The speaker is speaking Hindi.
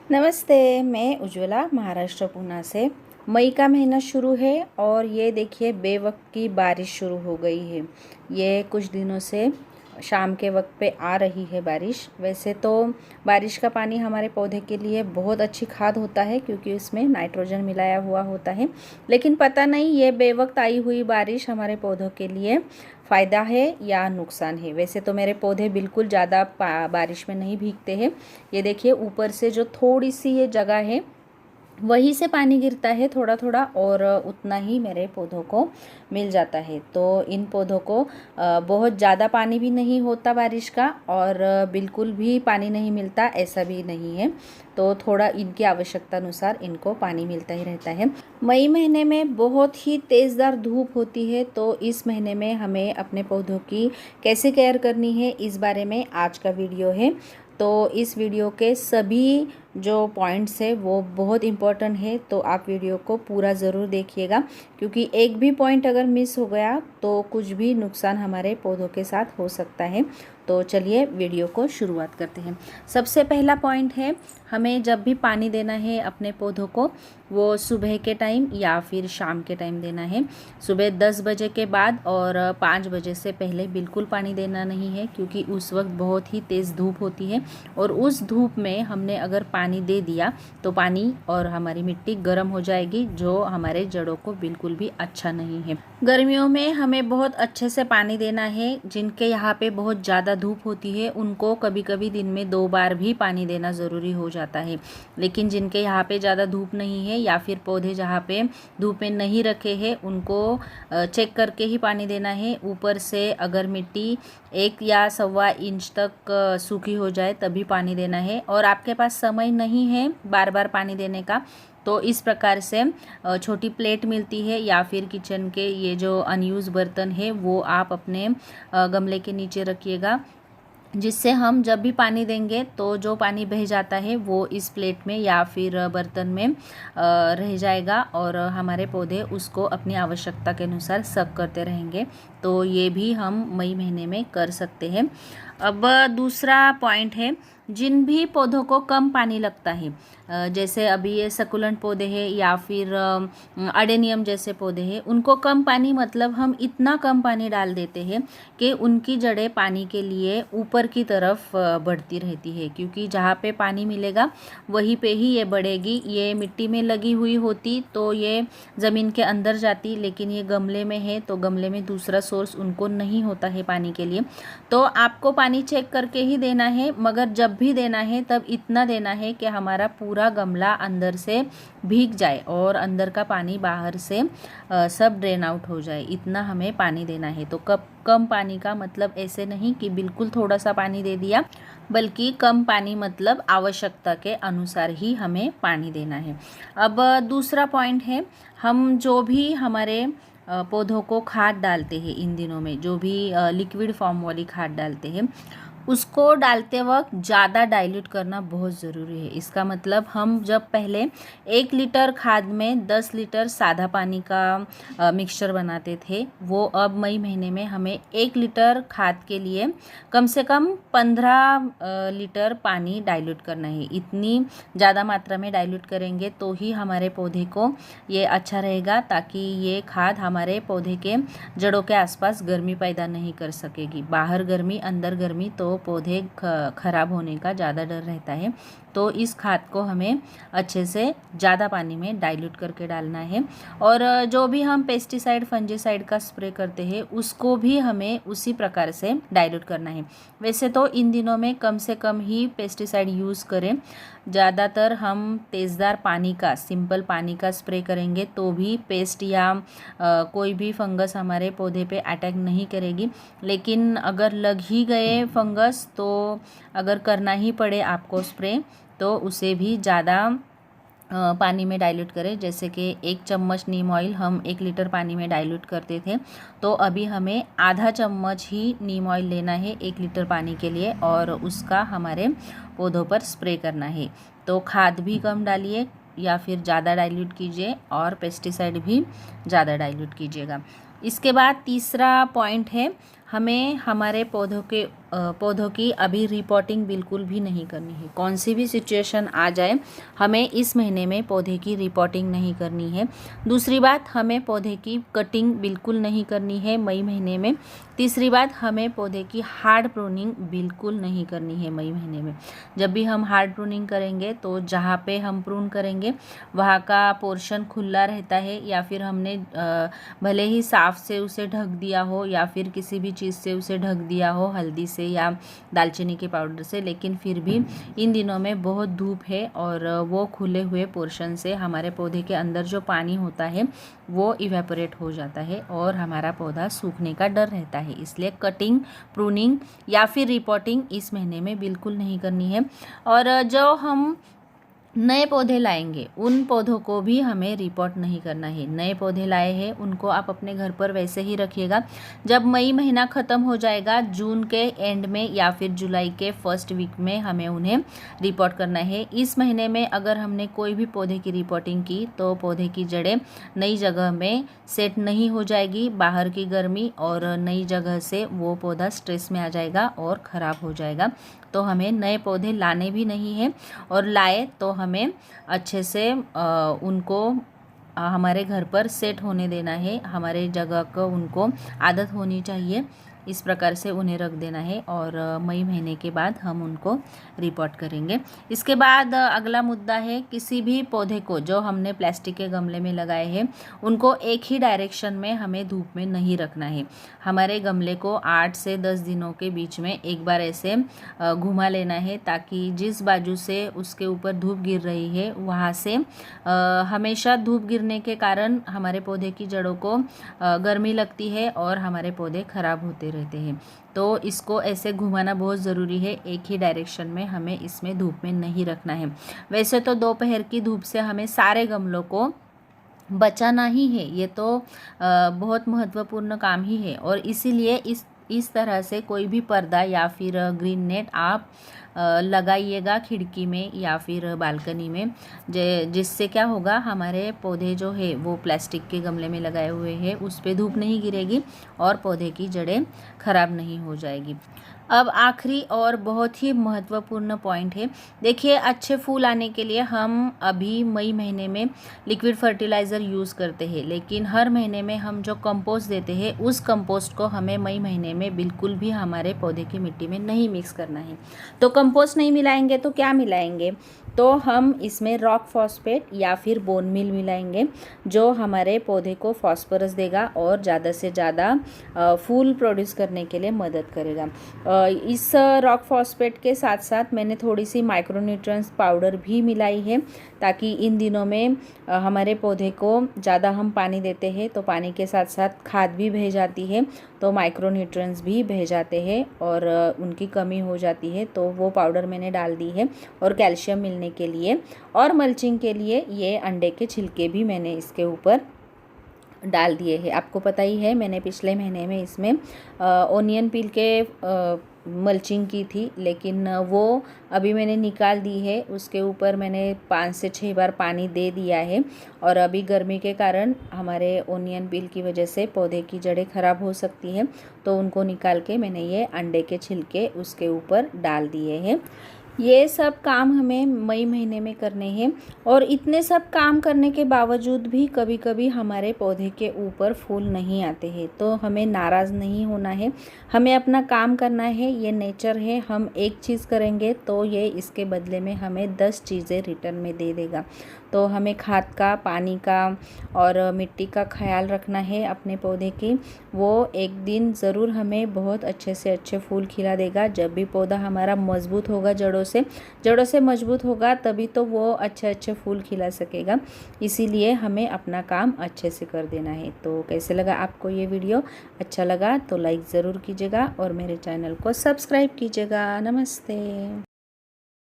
नमस्ते, मैं उज्ज्वला महाराष्ट्र पूना से। मई का महीना शुरू है और ये देखिए बेवक्त की बारिश शुरू हो गई है। ये कुछ दिनों से शाम के वक्त पे आ रही है बारिश। वैसे तो बारिश का पानी हमारे पौधे के लिए बहुत अच्छी खाद होता है क्योंकि इसमें नाइट्रोजन मिलाया हुआ होता है। लेकिन पता नहीं ये बेवक्त आई हुई बारिश हमारे पौधों के लिए फ़ायदा है या नुकसान है। वैसे तो मेरे पौधे बिल्कुल ज़्यादा बारिश में नहीं भीगते हैं। ये देखिए ऊपर से जो थोड़ी सी ये जगह है वहीं से पानी गिरता है थोड़ा थोड़ा, और उतना ही मेरे पौधों को मिल जाता है। तो इन पौधों को बहुत ज़्यादा पानी भी नहीं होता बारिश का, और बिल्कुल भी पानी नहीं मिलता ऐसा भी नहीं है। तो थोड़ा इनकी आवश्यकता अनुसार इनको पानी मिलता ही रहता है। मई महीने में बहुत ही तेज़दार धूप होती है, तो इस महीने में हमें अपने पौधों की कैसे केयर करनी है इस बारे में आज का वीडियो है। तो इस वीडियो के सभी जो पॉइंट्स है वो बहुत इम्पोर्टेंट है, तो आप वीडियो को पूरा ज़रूर देखिएगा क्योंकि एक भी पॉइंट अगर मिस हो गया तो कुछ भी नुकसान हमारे पौधों के साथ हो सकता है। तो चलिए वीडियो को शुरुआत करते हैं। सबसे पहला पॉइंट है, हमें जब भी पानी देना है अपने पौधों को वो सुबह के टाइम या फिर शाम के टाइम देना है। सुबह 10 बजे के बाद और 5 बजे से पहले बिल्कुल पानी देना नहीं है क्योंकि उस वक्त बहुत ही तेज़ धूप होती है, और उस धूप में हमने अगर पानी दे दिया तो पानी और हमारी मिट्टी गर्म हो जाएगी, जो हमारे जड़ों को बिल्कुल भी अच्छा नहीं है। गर्मियों में हमें बहुत अच्छे से पानी देना है। जिनके यहाँ पे बहुत ज़्यादा धूप होती है उनको कभी कभी दिन में 2 बार भी पानी देना ज़रूरी हो जाता है। लेकिन जिनके यहाँ पे ज़्यादा धूप नहीं है या फिर पौधे जहाँ पे धूप में नहीं रखे हैं उनको चेक करके ही पानी देना है। ऊपर से अगर मिट्टी 1 या 1.25 इंच तक सूखी हो जाए तभी पानी देना है, और आपके पास समय नहीं है बार बार पानी देने का तो इस प्रकार से छोटी प्लेट मिलती है या फिर किचन के ये जो अनयूज बर्तन है वो आप अपने गमले के नीचे रखिएगा, जिससे हम जब भी पानी देंगे तो जो पानी बह जाता है वो इस प्लेट में या फिर बर्तन में रह जाएगा, और हमारे पौधे उसको अपनी आवश्यकता के अनुसार सक करते रहेंगे। तो ये भी हम मई महीने में कर सकते हैं। अब दूसरा पॉइंट है, जिन भी पौधों को कम पानी लगता है, जैसे अभी ये सकुलेंट पौधे हैं या फिर अडेनियम जैसे पौधे हैं, उनको कम पानी मतलब हम इतना कम पानी डाल देते हैं कि उनकी जड़ें पानी के लिए ऊपर की तरफ बढ़ती रहती है, क्योंकि जहाँ पे पानी मिलेगा वहीं पे ही ये बढ़ेगी। ये मिट्टी में लगी हुई होती तो ये ज़मीन के अंदर जाती, लेकिन ये गमले में है तो गमले में दूसरा सोर्स उनको नहीं होता है पानी के लिए। तो आपको पानी चेक करके ही देना है, मगर जब भी देना है तब इतना देना है कि हमारा पूरा गमला अंदर से भीग जाए और अंदर का पानी बाहर से सब ड्रेन आउट हो जाए, इतना हमें पानी देना है। तो कम पानी का मतलब ऐसे नहीं कि बिल्कुल थोड़ा सा पानी दे दिया, बल्कि कम पानी मतलब आवश्यकता के अनुसार ही हमें पानी देना है। अब दूसरा पॉइंट है, हम जो भी हमारे पौधों को खाद डालते हैं इन दिनों में, जो भी लिक्विड फॉर्म वाली खाद डालते हैं उसको डालते वक्त ज़्यादा डाइल्यूट करना बहुत ज़रूरी है। इसका मतलब हम जब पहले 1 लीटर खाद में 10 लीटर सादा पानी का मिक्सचर बनाते थे, वो अब मई महीने में हमें 1 लीटर खाद के लिए कम से कम 15 लीटर पानी डाइल्यूट करना है। इतनी ज़्यादा मात्रा में डाइल्यूट करेंगे तो ही हमारे पौधे को ये अच्छा रहेगा, ताकि ये खाद हमारे पौधे के जड़ों के आसपास गर्मी पैदा नहीं कर सकेगी। बाहर गर्मी अंदर गर्मी तो पौधे खराब होने का ज़्यादा डर रहता है। तो इस खाद को हमें अच्छे से ज़्यादा पानी में डाइल्यूट करके डालना है। और जो भी हम पेस्टिसाइड फंजीसाइड का स्प्रे करते हैं उसको भी हमें उसी प्रकार से डाइल्यूट करना है। वैसे तो इन दिनों में कम से कम ही पेस्टिसाइड यूज़ करें। ज़्यादातर हम तेज़दार पानी का, सिंपल पानी का स्प्रे करेंगे तो भी पेस्ट या कोई भी फंगस हमारे पौधे पे अटैक नहीं करेगी। लेकिन अगर लग ही गए फंगस तो अगर करना ही पड़े आपको स्प्रे तो उसे भी ज़्यादा पानी में डाइल्यूट करें। जैसे कि 1 चम्मच नीम ऑयल हम 1 लीटर पानी में डाइल्यूट करते थे, तो अभी हमें आधा चम्मच ही नीम ऑयल लेना है 1 लीटर पानी के लिए, और उसका हमारे पौधों पर स्प्रे करना है। तो खाद भी कम डालिए या फिर ज़्यादा डाइल्यूट कीजिए, और पेस्टिसाइड भी ज़्यादा डाइल्यूट कीजिएगा। इसके बाद तीसरा पॉइंट है, हमें हमारे पौधों के पौधों की अभी रिपोर्टिंग बिल्कुल भी नहीं करनी है। कौन सी भी सिचुएशन आ जाए, हमें इस महीने में पौधे की रिपोर्टिंग नहीं करनी है। दूसरी बात, हमें पौधे की कटिंग बिल्कुल नहीं करनी है मई महीने में। तीसरी बात, हमें पौधे की हार्ड प्रूनिंग बिल्कुल नहीं करनी है मई महीने में। जब भी हम हार्ड प्रूनिंग करेंगे तो जहाँ पे हम प्रून करेंगे वहाँ का पोर्शन खुला रहता है, या फिर हमने भले ही साफ से उसे ढक दिया हो या फिर किसी भी चीज़ से उसे ढक दिया हो, हल्दी से या दालचीनी के पाउडर से, लेकिन फिर भी इन दिनों में बहुत धूप है और वो खुले हुए पोर्शन से हमारे पौधे के अंदर जो पानी होता है वो इवेपोरेट हो जाता है और हमारा पौधा सूखने का डर रहता है। इसलिए कटिंग, प्रूनिंग या फिर रिपोर्टिंग इस महीने में बिल्कुल नहीं करनी है। और जो हम नए पौधे लाएंगे उन पौधों को भी हमें रिपोर्ट नहीं करना है। नए पौधे लाए हैं उनको आप अपने घर पर वैसे ही रखिएगा। जब मई महीना ख़त्म हो जाएगा, जून के एंड में या फिर जुलाई के फर्स्ट वीक में हमें उन्हें रिपोर्ट करना है। इस महीने में अगर हमने कोई भी पौधे की रिपोर्टिंग की तो पौधे की जड़ें नई जगह में सेट नहीं हो जाएगी। बाहर की गर्मी और नई जगह से वो पौधा स्ट्रेस में आ जाएगा और ख़राब हो जाएगा। तो हमें नए पौधे लाने भी नहीं हैं, और लाए तो हमें अच्छे से उनको हमारे घर पर सेट होने देना है। हमारे जगह को उनको आदत होनी चाहिए, इस प्रकार से उन्हें रख देना है। और मई महीने के बाद हम उनको रिपोर्ट करेंगे। इसके बाद अगला मुद्दा है, किसी भी पौधे को जो हमने प्लास्टिक के गमले में लगाए हैं उनको एक ही डायरेक्शन में हमें धूप में नहीं रखना है। हमारे गमले को 8 से 10 दिनों के बीच में एक बार ऐसे घुमा लेना है, ताकि जिस बाजू से उसके ऊपर धूप गिर रही है वहाँ से हमेशा धूप गिरने के कारण हमारे पौधे की जड़ों को गर्मी लगती है और हमारे पौधे खराब होते रहते हैं। तो इसको ऐसे घुमाना बहुत ज़रूरी है। एक ही डायरेक्शन में हमें इसमें धूप में नहीं रखना है। वैसे तो दोपहर की धूप से हमें सारे गमलों को बचाना ही है, ये तो बहुत महत्वपूर्ण काम ही है। और इसीलिए इस तरह से कोई भी पर्दा या फिर ग्रीन नेट आप लगाइएगा खिड़की में या फिर बालकनी में, जिससे क्या होगा, हमारे पौधे जो है वो प्लास्टिक के गमले में लगाए हुए हैं उस पर धूप नहीं गिरेगी और पौधे की जड़ें खराब नहीं हो जाएगी। अब आखिरी और बहुत ही महत्वपूर्ण पॉइंट है। देखिए, अच्छे फूल आने के लिए हम अभी मई महीने में लिक्विड फर्टिलाइज़र यूज़ करते हैं, लेकिन हर महीने में हम जो कंपोस्ट देते हैं उस कंपोस्ट को हमें मई महीने में बिल्कुल भी हमारे पौधे की मिट्टी में नहीं मिक्स करना है। तो कंपोस्ट नहीं मिलाएंगे तो क्या मिलाएंगे? तो हम इसमें रॉक फॉस्फेट या फिर बोन मील मिलाएंगे, जो हमारे पौधे को फॉस्फोरस देगा और ज़्यादा से ज़्यादा फूल प्रोड्यूस करने के लिए मदद करेगा। इस रॉक फॉस्फेट के साथ साथ मैंने थोड़ी सी माइक्रोन्यूट्रिएंट्स पाउडर भी मिलाई है, ताकि इन दिनों में हमारे पौधे को ज़्यादा हम पानी देते हैं तो पानी के साथ साथ खाद भी बह जाती है, तो माइक्रोन्यूट्रिएंट्स भी बह जाते हैं और उनकी कमी हो जाती है। तो वो पाउडर मैंने डाल दी है। और कैल्शियम मिलने के लिए और मल्चिंग के लिए ये अंडे के छिलके भी मैंने इसके ऊपर डाल दिए हैं। आपको पता ही है, मैंने पिछले महीने में इसमें ओनियन पील के मल्चिंग की थी, लेकिन वो अभी मैंने निकाल दी है। उसके ऊपर मैंने 5 से 6 बार पानी दे दिया है। और अभी गर्मी के कारण हमारे ओनियन पील की वजह से पौधे की जड़ें ख़राब हो सकती हैं, तो उनको निकाल के मैंने ये अंडे के छिलके उसके ऊपर डाल दिए हैं। ये सब काम हमें मई महीने में करने हैं। और इतने सब काम करने के बावजूद भी कभी कभी हमारे पौधे के ऊपर फूल नहीं आते हैं, तो हमें नाराज़ नहीं होना है। हमें अपना काम करना है, ये नेचर है। हम एक चीज़ करेंगे तो ये इसके बदले में हमें 10 चीज़ें रिटर्न में दे देगा। तो हमें खाद का, पानी का और मिट्टी का ख्याल रखना है अपने पौधे की। वो एक दिन ज़रूर हमें बहुत अच्छे से अच्छे फूल खिला देगा। जब भी पौधा हमारा मजबूत होगा, जड़ों से मजबूत होगा, तभी तो वो अच्छे अच्छे फूल खिला सकेगा। इसीलिए हमें अपना काम अच्छे से कर देना है। तो कैसे लगा आपको ये वीडियो? अच्छा लगा तो लाइक ज़रूर कीजिएगा और मेरे चैनल को सब्सक्राइब कीजिएगा। नमस्ते।